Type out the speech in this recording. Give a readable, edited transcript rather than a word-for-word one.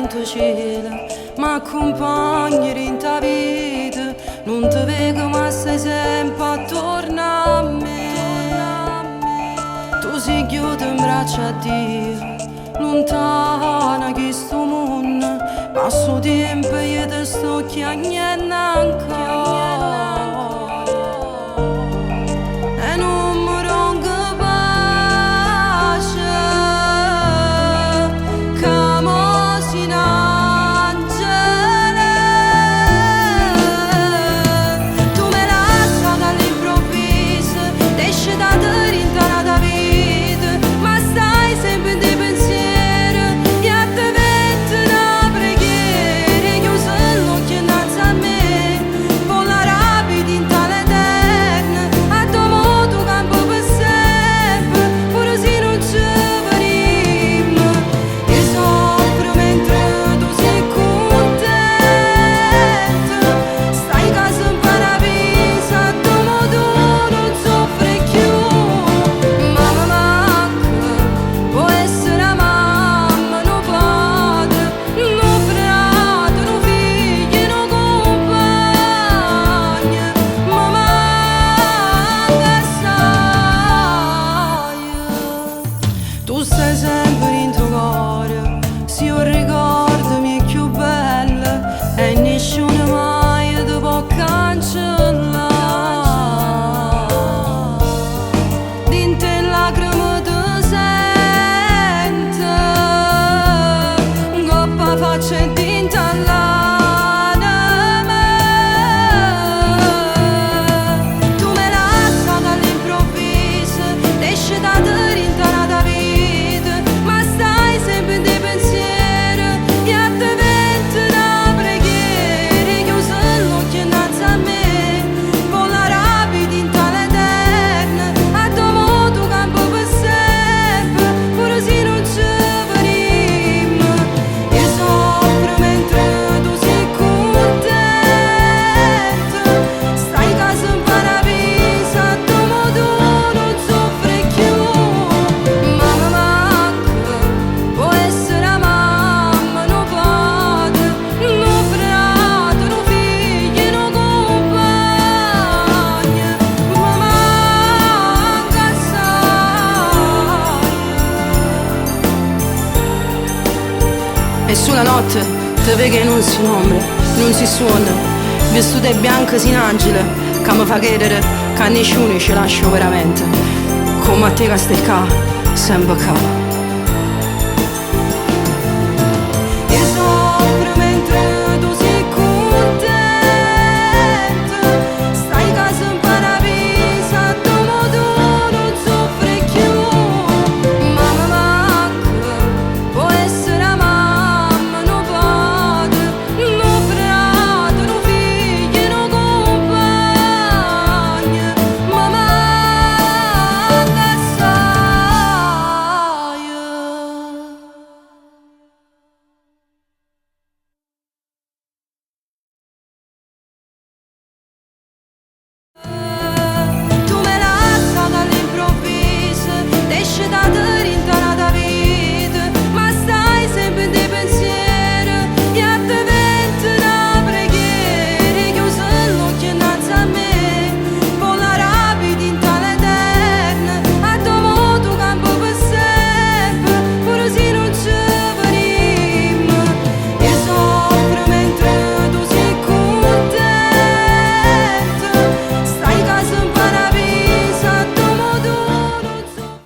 in tuo cielo, ma accompagni in ta vita. Non ti vedo ma sei sempre attorno a me. Tu sei chiuso in braccia a Dio, lontana che sto mondo, passo tempo e io ti sto chiamando ancora. E non mi ronco pace, che mo si un angelo. Tu me lasci dall'improvviso, esci da te rintanata vita, ma stai sempre in te pensiero, e a te vette una preghiera, chiuso l'occhio innanzi a me, vola rapido in tale eterna, a tuo modo campo per sempre, pure se non ci vedremo. Io soffro mentre tu sei contento, stai in casa in paradiso, a tuo modo non soffri più. Mamma manca, può essere una mamma, un padre, un frate, un figlio, un compagno, ma manca assai. Tu stai sempre in tuo cuore, se io ricordo mi è più bello, e nessuno mai ti può cancellare. Din te lacrime ti sento, coppa faccia e tinta all'anima. Tu me lasci dall'improvviso, esci da te rintanata vita, ma stai sempre in te pensiero, e a te vette una preghiera, chiuso l'occhio innanzi a me, vola rapido in tale eterna, a tuo modo campo per sempre, pure se non ci vedremo. Io soffro mentre tu sei contento, stai in casa in paradiso, a tuo modo non soffri più. Mamma manca, può essere una mamma, un padre, un frate, un figlio, un compagno, ma manca assai. E sulla notte te vedi che non si ombra, non si suona, vestute bianche sin angelo, che mi fa credere che nessuno ci lascia veramente, come a te che stai qua, sempre qua.